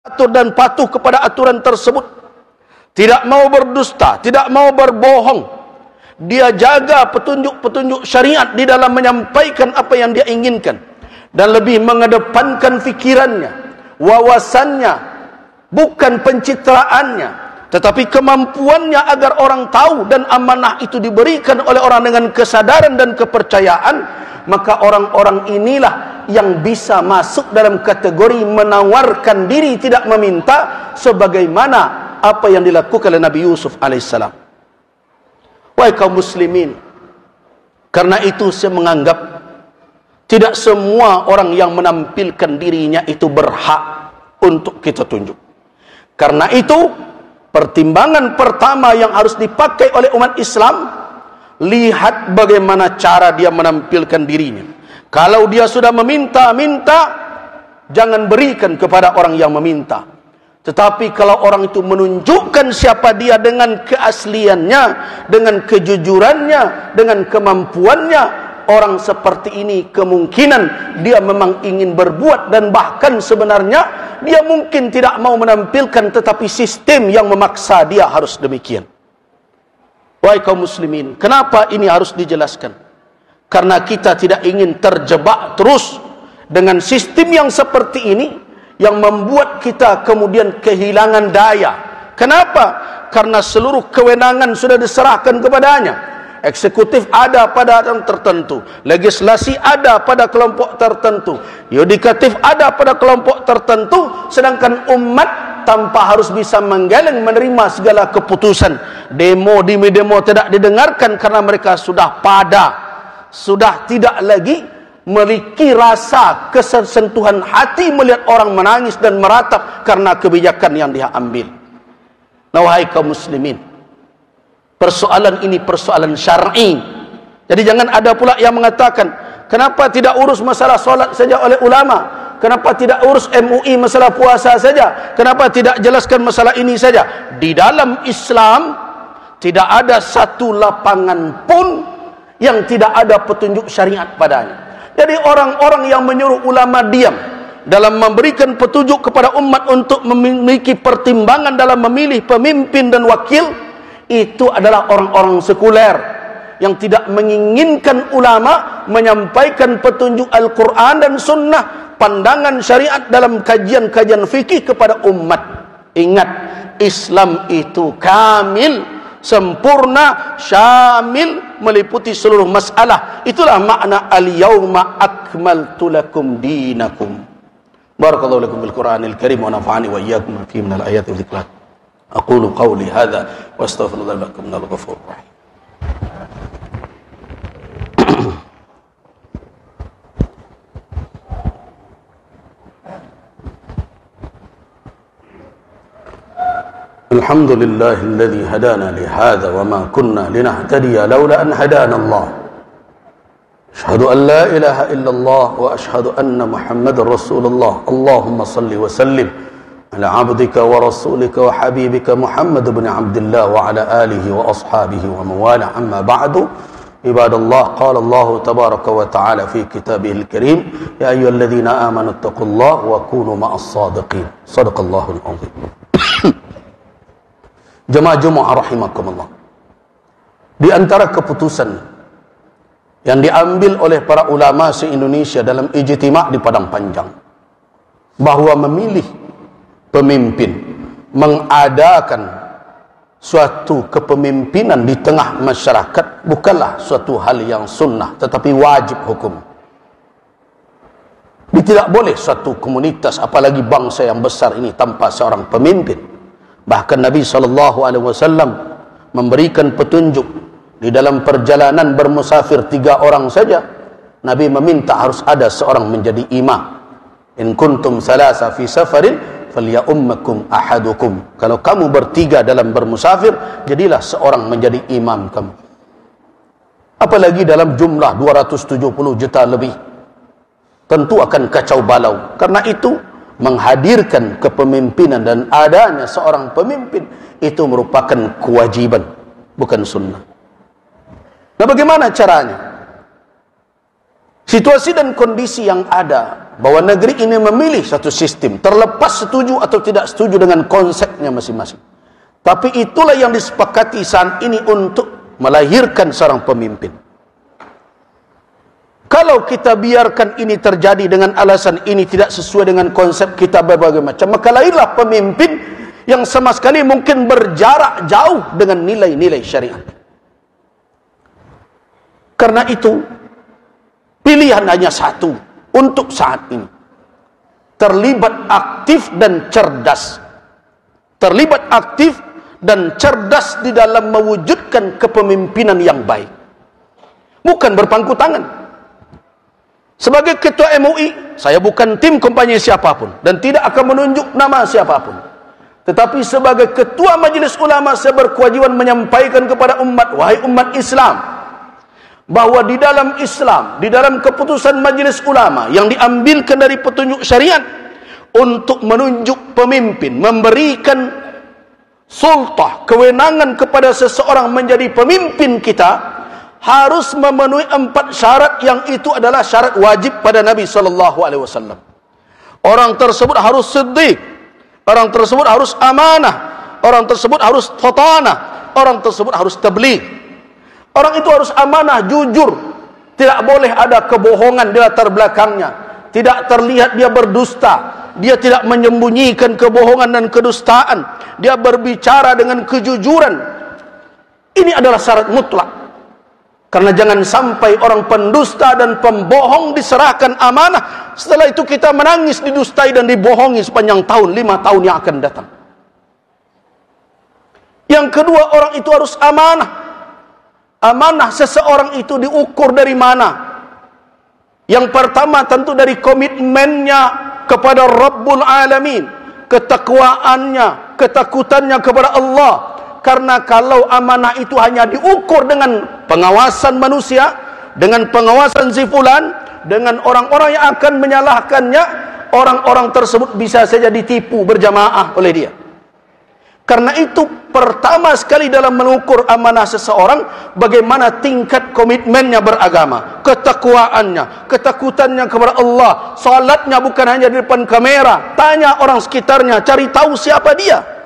atur dan patuh kepada aturan tersebut, tidak mau berdusta, tidak mau berbohong, dia jaga petunjuk-petunjuk syariat di dalam menyampaikan apa yang dia inginkan, dan lebih mengedepankan fikirannya, wawasannya, bukan pencitraannya, tetapi kemampuannya agar orang tahu, dan amanah itu diberikan oleh orang dengan kesadaran dan kepercayaan, maka orang-orang inilah yang bisa masuk dalam kategori menawarkan diri tidak meminta, sebagaimana apa yang dilakukan oleh Nabi Yusuf alaihissalam. Wahai kaum muslimin, karena itu saya menganggap tidak semua orang yang menampilkan dirinya itu berhak untuk kita tunjuk. Karena itu pertimbangan pertama yang harus dipakai oleh umat Islam, lihat bagaimana cara dia menampilkan dirinya. Kalau dia sudah meminta-minta, jangan berikan kepada orang yang meminta. Tetapi kalau orang itu menunjukkan siapa dia dengan keasliannya, dengan kejujurannya, dengan kemampuannya, orang seperti ini kemungkinan dia memang ingin berbuat, dan bahkan sebenarnya dia mungkin tidak mau menampilkan, tetapi sistem yang memaksa dia harus demikian. Wahai kaum muslimin, kenapa ini harus dijelaskan? Karena kita tidak ingin terjebak terus dengan sistem yang seperti ini, yang membuat kita kemudian kehilangan daya. Kenapa? Karena seluruh kewenangan sudah diserahkan kepadanya. Eksekutif ada pada orang tertentu, legislasi ada pada kelompok tertentu, yudikatif ada pada kelompok tertentu, sedangkan umat tanpa harus bisa menggeleng menerima segala keputusan. Demo tidak didengarkan karena mereka sudah sudah tidak lagi memiliki rasa kesentuhan hati melihat orang menangis dan meratap karena kebijakan yang dia ambil. Nah, wahai kaum muslimin, persoalan ini persoalan syar'i. Jadi jangan ada pula yang mengatakan, kenapa tidak urus masalah solat saja oleh ulama? Kenapa tidak urus MUI masalah puasa saja? Kenapa tidak jelaskan masalah ini saja? Di dalam Islam tidak ada satu lapangan pun yang tidak ada petunjuk syariat padanya. Jadi orang-orang yang menyuruh ulama diam dalam memberikan petunjuk kepada umat untuk memiliki pertimbangan dalam memilih pemimpin dan wakil, itu adalah orang-orang sekuler yang tidak menginginkan ulama menyampaikan petunjuk Al-Quran dan Sunnah, pandangan syariat dalam kajian-kajian fikih kepada umat. Ingat, Islam itu kamil, sempurna, syamil, meliputi seluruh masalah. Itulah makna al-yawma akmaltu lakum dinakum. Barakallahu lakum bil Qur'anil Karim wa nafa'ani wa iyyakum fi min al-ayati wa dzikrat. Aqulu qawli hadha wa astaghfirullaha lakum minal ghafurur rahim. الحمد لله الذي هدانا لهذا وما كنا لنهتدي لولا أن هدانا الله أشهد أن لا إله إلا الله وأشهد أن محمد رسول الله اللهم صل وسلم على عبدك ورسولك وحبيبك محمد بن عبد الله وعلى آله وأصحابه ومن والاه أما بعد عباد الله قال الله تبارك وتعالى في كتابه الكريم يا أيها الذين آمنوا اتقوا الله وكونوا مع الصادقين صدق الله العظيم. Jemaah rahimakumullah, di antara keputusan yang diambil oleh para ulama se-Indonesia dalam ijtima' di Padang Panjang, bahwa memilih pemimpin, mengadakan suatu kepemimpinan di tengah masyarakat bukanlah suatu hal yang sunnah, tetapi wajib hukum. Tidak boleh suatu komunitas, apalagi bangsa yang besar ini, tanpa seorang pemimpin. Bahkan Nabi SAW memberikan petunjuk di dalam perjalanan bermusafir 3 orang saja. Nabi meminta harus ada seorang menjadi imam. In kuntum salasa fi safarin falyummakum ahadukum. Kalau kamu bertiga dalam bermusafir, jadilah seorang menjadi imam kamu. Apalagi dalam jumlah 270 juta lebih, tentu akan kacau balau. Karena itu menghadirkan kepemimpinan dan adanya seorang pemimpin itu merupakan kewajiban, bukan sunnah. Nah, bagaimana caranya? Situasi dan kondisi yang ada bahwa negeri ini memilih satu sistem, terlepas setuju atau tidak setuju dengan konsepnya masing-masing. Tapi itulah yang disepakati saat ini untuk melahirkan seorang pemimpin. Kalau kita biarkan ini terjadi dengan alasan ini tidak sesuai dengan konsep kita berbagai macam, maka lahirlah pemimpin yang sama sekali mungkin berjarak jauh dengan nilai-nilai syariat. Karena itu, pilihan hanya satu untuk saat ini. Terlibat aktif dan cerdas. Terlibat aktif dan cerdas di dalam mewujudkan kepemimpinan yang baik. Bukan berpangku tangan. Sebagai ketua MUI, saya bukan tim kampanye siapapun dan tidak akan menunjuk nama siapapun. Tetapi sebagai ketua Majelis Ulama, saya berkewajiban menyampaikan kepada umat, wahai umat Islam, bahwa di dalam Islam, di dalam keputusan Majelis Ulama yang diambilkan dari petunjuk syariat untuk menunjuk pemimpin, memberikan sultah, kewenangan kepada seseorang menjadi pemimpin kita, harus memenuhi 4 syarat yang itu adalah syarat wajib pada Nabi SAW. Orang tersebut harus siddiq, orang tersebut harus amanah, orang tersebut harus fatanah, orang tersebut harus tabligh. Orang itu harus amanah, jujur, tidak boleh ada kebohongan di latar belakangnya, tidak terlihat dia berdusta, dia tidak menyembunyikan kebohongan dan kedustaan, dia berbicara dengan kejujuran. Ini adalah syarat mutlak. Karena jangan sampai orang pendusta dan pembohong diserahkan amanah, setelah itu kita menangis didustai dan dibohongi sepanjang tahun, 5 tahun yang akan datang. Yang kedua, orang itu harus amanah. Amanah seseorang itu diukur dari mana? Yang pertama tentu dari komitmennya kepada Rabbul Alamin, ketakwaannya, ketakutannya kepada Allah. Karena kalau amanah itu hanya diukur dengan pengawasan manusia, dengan pengawasan si fulan, dengan orang-orang yang akan menyalahkannya, orang-orang tersebut bisa saja ditipu berjamaah oleh dia. Karena itu pertama sekali dalam mengukur amanah seseorang, bagaimana tingkat komitmennya beragama, ketakwaannya, ketakutannya kepada Allah, salatnya bukan hanya di depan kamera, tanya orang sekitarnya, cari tahu siapa dia.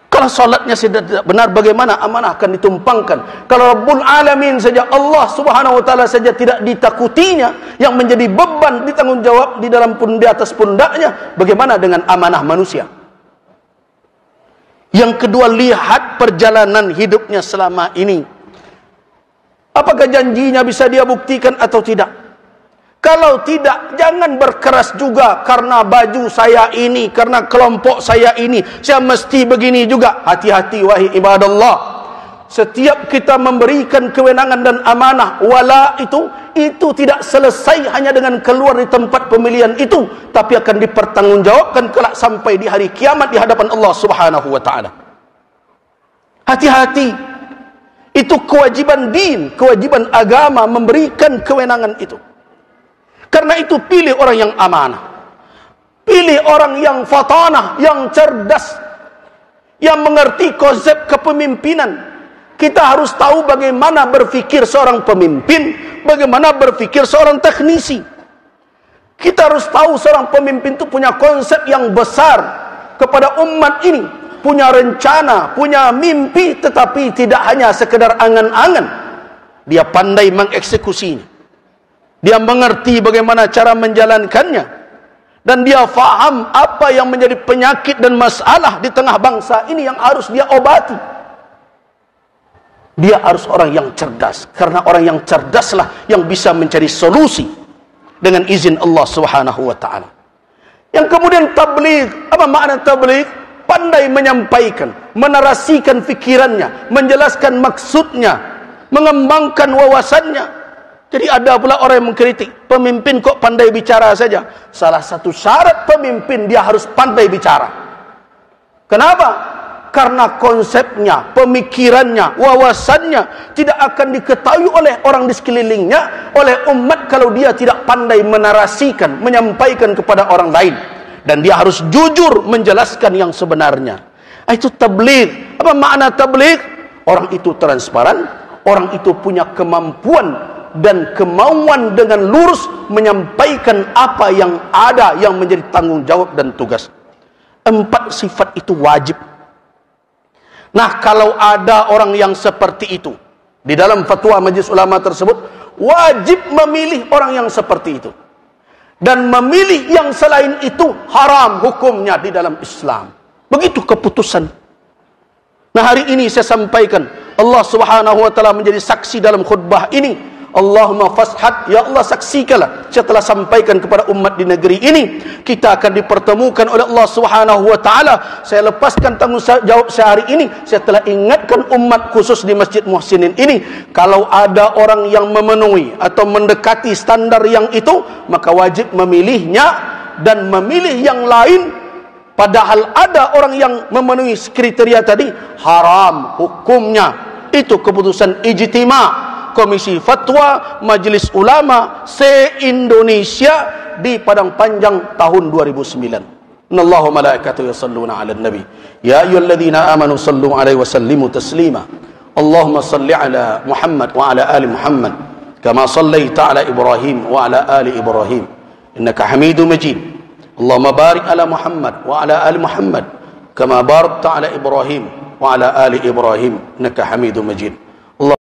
Kalau salatnya tidak benar, bagaimana amanah akan ditumpangkan? Kalau Rabbul Alamin saja, Allah Subhanahu wa taala saja tidak ditakutinya, yang menjadi beban ditanggungjawab di atas pundaknya, bagaimana dengan amanah manusia? Yang kedua, lihat perjalanan hidupnya selama ini. Apakah janjinya bisa dia buktikan atau tidak? Kalau tidak, jangan berkeras juga karena baju saya ini, karena kelompok saya ini, saya mesti begini juga. Hati-hati wahai ibadallah. Setiap kita memberikan kewenangan dan amanah, wala itu tidak selesai hanya dengan keluar di tempat pemilihan itu, tapi akan dipertanggungjawabkan kelak sampai di hari kiamat di hadapan Allah Subhanahu wa taala. Hati-hati. Itu kewajiban din, kewajiban agama memberikan kewenangan itu. Karena itu pilih orang yang amanah, pilih orang yang fatanah, yang cerdas, yang mengerti konsep kepemimpinan. Kita harus tahu bagaimana berfikir seorang pemimpin, bagaimana berfikir seorang teknisi. Kita harus tahu seorang pemimpin itu punya konsep yang besar kepada umat ini, punya rencana, punya mimpi, tetapi tidak hanya sekedar angan-angan. Dia pandai mengeksekusinya. Dia mengerti bagaimana cara menjalankannya. Dan dia faham apa yang menjadi penyakit dan masalah di tengah bangsa ini yang harus dia obati. Dia harus orang yang cerdas. Karena orang yang cerdaslah yang bisa mencari solusi dengan izin Allah Subhanahu wa taala. Yang kemudian tabligh. Apa makna tabligh? Pandai menyampaikan, menarasikan fikirannya, menjelaskan maksudnya, mengembangkan wawasannya. Jadi ada pula orang yang mengkritik, pemimpin kok pandai bicara saja. Salah satu syarat pemimpin, dia harus pandai bicara. Kenapa? Karena konsepnya, pemikirannya, wawasannya tidak akan diketahui oleh orang di sekelilingnya, oleh umat, kalau dia tidak pandai menarasikan, menyampaikan kepada orang lain. Dan dia harus jujur menjelaskan yang sebenarnya. Itu tabligh. Apa makna tabligh? Orang itu transparan, orang itu punya kemampuan dan kemauan dengan lurus menyampaikan apa yang ada yang menjadi tanggung jawab dan tugas. 4 sifat itu wajib. Nah, kalau ada orang yang seperti itu, di dalam fatwa Majelis Ulama tersebut, wajib memilih orang yang seperti itu. Dan memilih yang selain itu haram hukumnya di dalam Islam. Begitu keputusan. Nah, hari ini saya sampaikan, Allah Subhanahu wa taala menjadi saksi dalam khutbah ini. Allahumma fashhad, ya Allah saksikanlah, saya telah sampaikan kepada umat di negeri ini, kita akan dipertemukan oleh Allah Subhanahu wa taala. Saya lepaskan tanggungjawab saya hari ini, saya telah ingatkan umat khusus di Masjid Muhsinin ini, kalau ada orang yang memenuhi atau mendekati standar yang itu, maka wajib memilihnya, dan memilih yang lain padahal ada orang yang memenuhi kriteria tadi, haram hukumnya. Itu keputusan ijtima' Komisi Fatwa Majelis Ulama se-Indonesia di Padang Panjang tahun 2009. Innallaha wa malaikatahu yusholluna 'alan nabi ya ayyuhalladzina amanu shallu 'alaihi wa sallimu taslima. Allahumma shalli 'ala Muhammad wa 'ala ali Muhammad kama shallaita 'ala Ibrahim wa 'ala ali Ibrahim innaka Hamidum Majid. Allahumma barik 'ala Muhammad wa 'ala ali Muhammad kama barakta 'ala Ibrahim wa 'ala ali Ibrahim innaka Hamidum Majid.